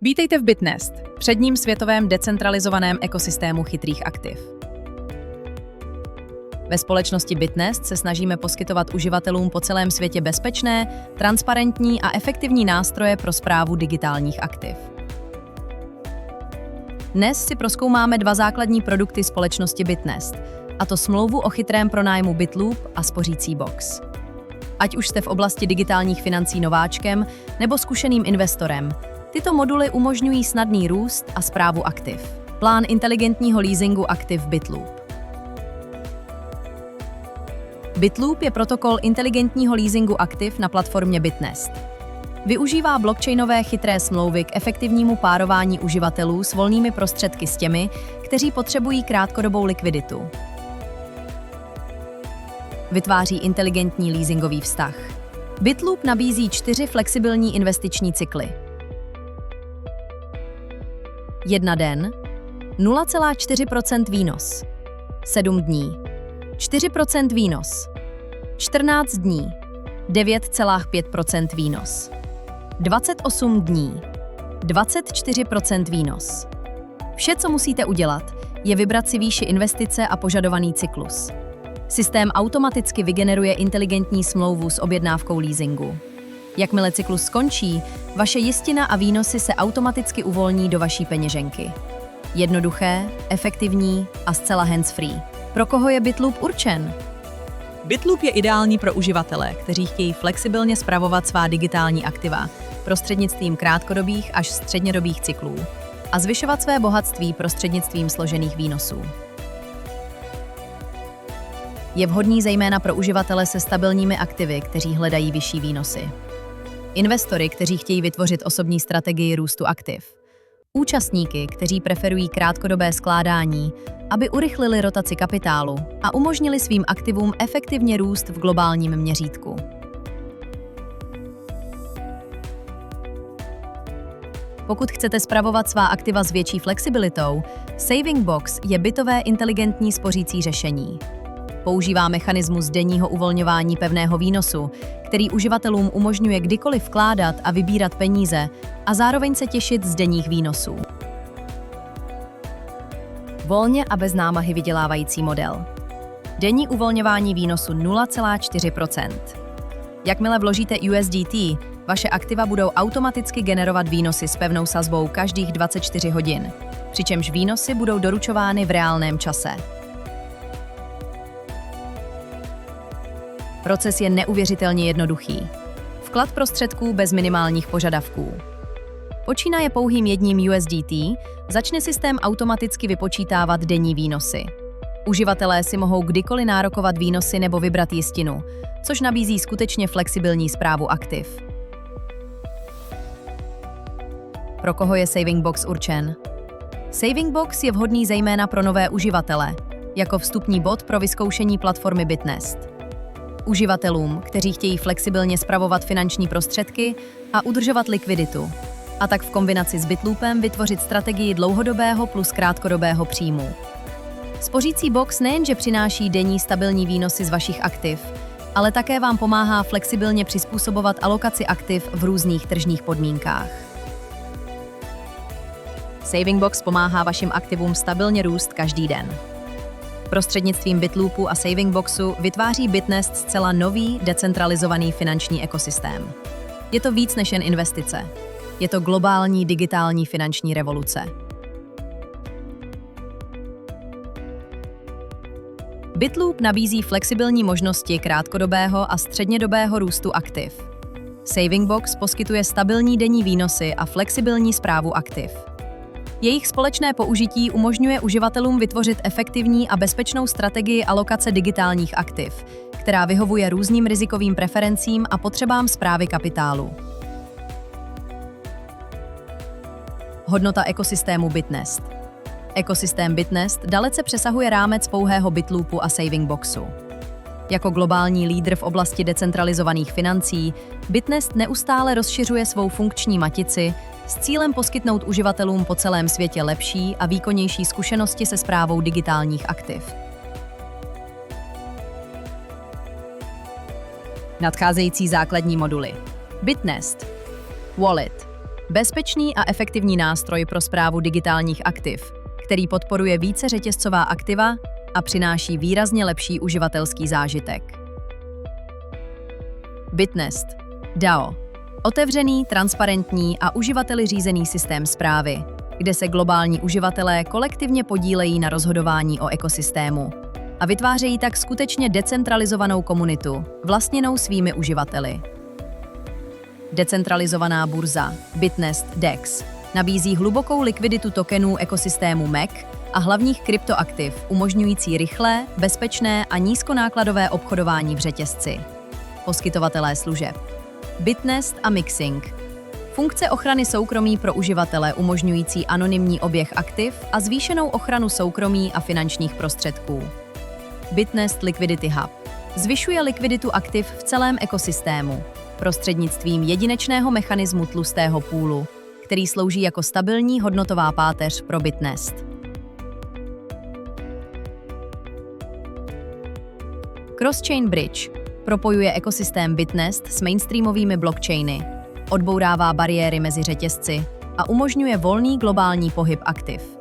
Vítejte v Bitnest, předním světovém decentralizovaném ekosystému chytrých aktiv. Ve společnosti Bitnest se snažíme poskytovat uživatelům po celém světě bezpečné, transparentní a efektivní nástroje pro správu digitálních aktiv. Dnes si prozkoumáme dva základní produkty společnosti Bitnest, a to smlouvu o chytrém pronájmu BitLoop a spořící box. Ať už jste v oblasti digitálních financí nováčkem nebo zkušeným investorem, tyto moduly umožňují snadný růst a správu aktiv. Plán inteligentního leasingu aktiv BitLoop. BitLoop je protokol inteligentního leasingu aktiv na platformě Bitnest. Využívá blockchainové chytré smlouvy k efektivnímu párování uživatelů s volnými prostředky s těmi, kteří potřebují krátkodobou likviditu. Vytváří inteligentní leasingový vztah. BitLoop nabízí 4 flexibilní investiční cykly. 1 den, 0,4% výnos. 7 dní, 4% výnos. 14 dní, 9,5% výnos. 28 dní, 24% výnos. Vše, co musíte udělat, je vybrat si výši investice a požadovaný cyklus. Systém automaticky vygeneruje inteligentní smlouvu s objednávkou leasingu. Jakmile cyklus skončí, vaše jistina a výnosy se automaticky uvolní do vaší peněženky. Jednoduché, efektivní a zcela hands-free. Pro koho je BitLoop určen? BitLoop je ideální pro uživatele, kteří chtějí flexibilně spravovat svá digitální aktiva prostřednictvím krátkodobých až střednědobých cyklů a zvyšovat své bohatství prostřednictvím složených výnosů. Je vhodný zejména pro uživatele se stabilními aktivy, kteří hledají vyšší výnosy. Investory, kteří chtějí vytvořit osobní strategii růstu aktiv. Účastníky, kteří preferují krátkodobé skládání, aby urychlili rotaci kapitálu a umožnili svým aktivům efektivně růst v globálním měřítku. Pokud chcete spravovat svá aktiva s větší flexibilitou, Saving Box je bytové inteligentní spořící řešení. Používá mechanismus denního uvolňování pevného výnosu, který uživatelům umožňuje kdykoliv vkládat a vybírat peníze a zároveň se těšit z denních výnosů. Volně a bez námahy vydělávající model. Denní uvolňování výnosu 0,4%. Jakmile vložíte USDT, vaše aktiva budou automaticky generovat výnosy s pevnou sazbou každých 24 hodin, přičemž výnosy budou doručovány v reálném čase. Proces je neuvěřitelně jednoduchý. Vklad prostředků bez minimálních požadavků. Počínaje pouhým jedním USDT, začne systém automaticky vypočítávat denní výnosy. Uživatelé si mohou kdykoliv nárokovat výnosy nebo vybrat jistinu, což nabízí skutečně flexibilní správu aktiv. Pro koho je Saving Box určen? Saving Box je vhodný zejména pro nové uživatele, jako vstupní bod pro vyzkoušení platformy Bitnest. Uživatelům, kteří chtějí flexibilně spravovat finanční prostředky a udržovat likviditu, a tak v kombinaci s BitLoopem vytvořit strategii dlouhodobého plus krátkodobého příjmu. Spořící box nejenže přináší denní stabilní výnosy z vašich aktiv, ale také vám pomáhá flexibilně přizpůsobovat alokaci aktiv v různých tržních podmínkách. Saving Box pomáhá vašim aktivům stabilně růst každý den. Prostřednictvím BitLoopu a Saving Boxu vytváří Bitnest zcela nový, decentralizovaný finanční ekosystém. Je to víc než jen investice. Je to globální digitální finanční revoluce. BitLoop nabízí flexibilní možnosti krátkodobého a střednědobého růstu aktiv. Saving Box poskytuje stabilní denní výnosy a flexibilní správu aktiv. Jejich společné použití umožňuje uživatelům vytvořit efektivní a bezpečnou strategii alokace digitálních aktiv, která vyhovuje různým rizikovým preferencím a potřebám správy kapitálu. Hodnota ekosystému Bitnest. Ekosystém Bitnest dalece přesahuje rámec pouhého BitLoopu a Saving Boxu. Jako globální lídr v oblasti decentralizovaných financí, Bitnest neustále rozšiřuje svou funkční matici s cílem poskytnout uživatelům po celém světě lepší a výkonnější zkušenosti se správou digitálních aktiv. Nadcházející základní moduly. Bitnest, Wallet, Bezpečný a efektivní nástroj pro správu digitálních aktiv, který podporuje více řetězcová aktiva a přináší výrazně lepší uživatelský zážitek. Bitnest DAO. Otevřený, transparentní a uživateli řízený systém správy, kde se globální uživatelé kolektivně podílejí na rozhodování o ekosystému a vytvářejí tak skutečně decentralizovanou komunitu, vlastněnou svými uživateli. Decentralizovaná burza Bitnest DEX nabízí hlubokou likviditu tokenů ekosystému MEC a hlavních kryptoaktiv, umožňující rychlé, bezpečné a nízkonákladové obchodování v řetězci. Poskytovatelé služeb Bitnest a Mixing. Funkce ochrany soukromí pro uživatele umožňující anonymní oběh aktiv a zvýšenou ochranu soukromí a finančních prostředků. Bitnest Liquidity Hub zvyšuje likviditu aktiv v celém ekosystému prostřednictvím jedinečného mechanismu tlustého půlu, který slouží jako stabilní hodnotová páteř pro Bitnest. Cross-chain Bridge propojuje ekosystém Bitnest s mainstreamovými blockchainy, odbourává bariéry mezi řetězci a umožňuje volný globální pohyb aktiv.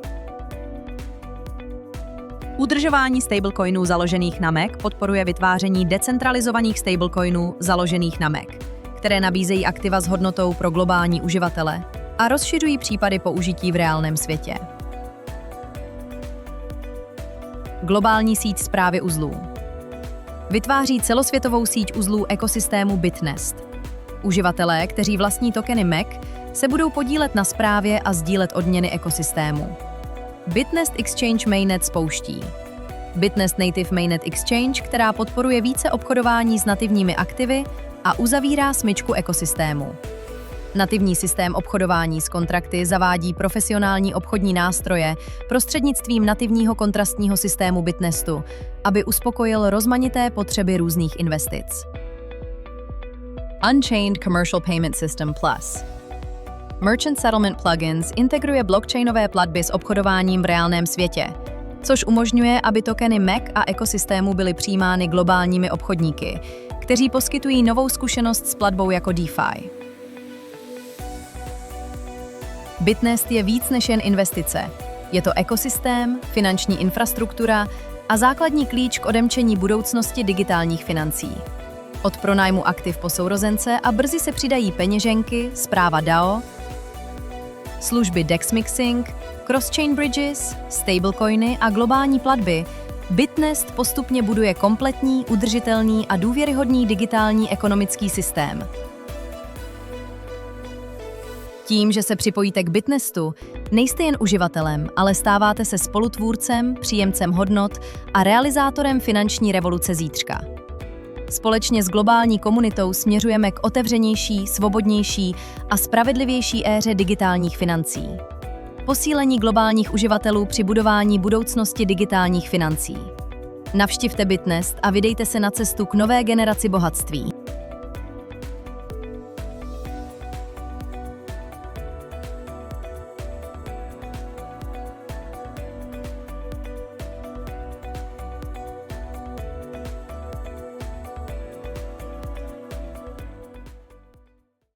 Udržování stablecoinů založených na MEC podporuje vytváření decentralizovaných stablecoinů založených na MEC, které nabízejí aktiva s hodnotou pro globální uživatele a rozšiřují případy použití v reálném světě. Globální síť správy uzlů vytváří celosvětovou síť uzlů ekosystému Bitnest. Uživatelé, kteří vlastní tokeny MEC, se budou podílet na správě a sdílet odměny ekosystému. Bitnest Exchange Mainnet spouští Bitnest Native Mainnet Exchange, která podporuje více obchodování s nativními aktivy a uzavírá smyčku ekosystému. Nativní systém obchodování s kontrakty zavádí profesionální obchodní nástroje prostřednictvím nativního kontrastního systému Bitnestu, aby uspokojil rozmanité potřeby různých investic. Unchained Commercial Payment System Plus. Merchant Settlement Plugins integruje blockchainové platby s obchodováním v reálném světě, což umožňuje, aby tokeny MEC a ekosystému byly přijímány globálními obchodníky, kteří poskytují novou zkušenost s platbou jako DeFi. Bitnest je víc než jen investice. Je to ekosystém, finanční infrastruktura a základní klíč k odemčení budoucnosti digitálních financí. Od pronájmu aktiv po sourozence a brzy se přidají peněženky, správa DAO, služby DEX Mixing, cross-chain bridges, stablecoiny a globální platby, Bitnest postupně buduje kompletní, udržitelný a důvěryhodný digitální ekonomický systém. Tím, že se připojíte k Bitnestu, nejste jen uživatelem, ale stáváte se spolutvůrcem, příjemcem hodnot a realizátorem finanční revoluce zítřka. Společně s globální komunitou směřujeme k otevřenější, svobodnější a spravedlivější éře digitálních financí. Posílení globálních uživatelů při budování budoucnosti digitálních financí. Navštivte Bitnest a vydejte se na cestu k nové generaci bohatství.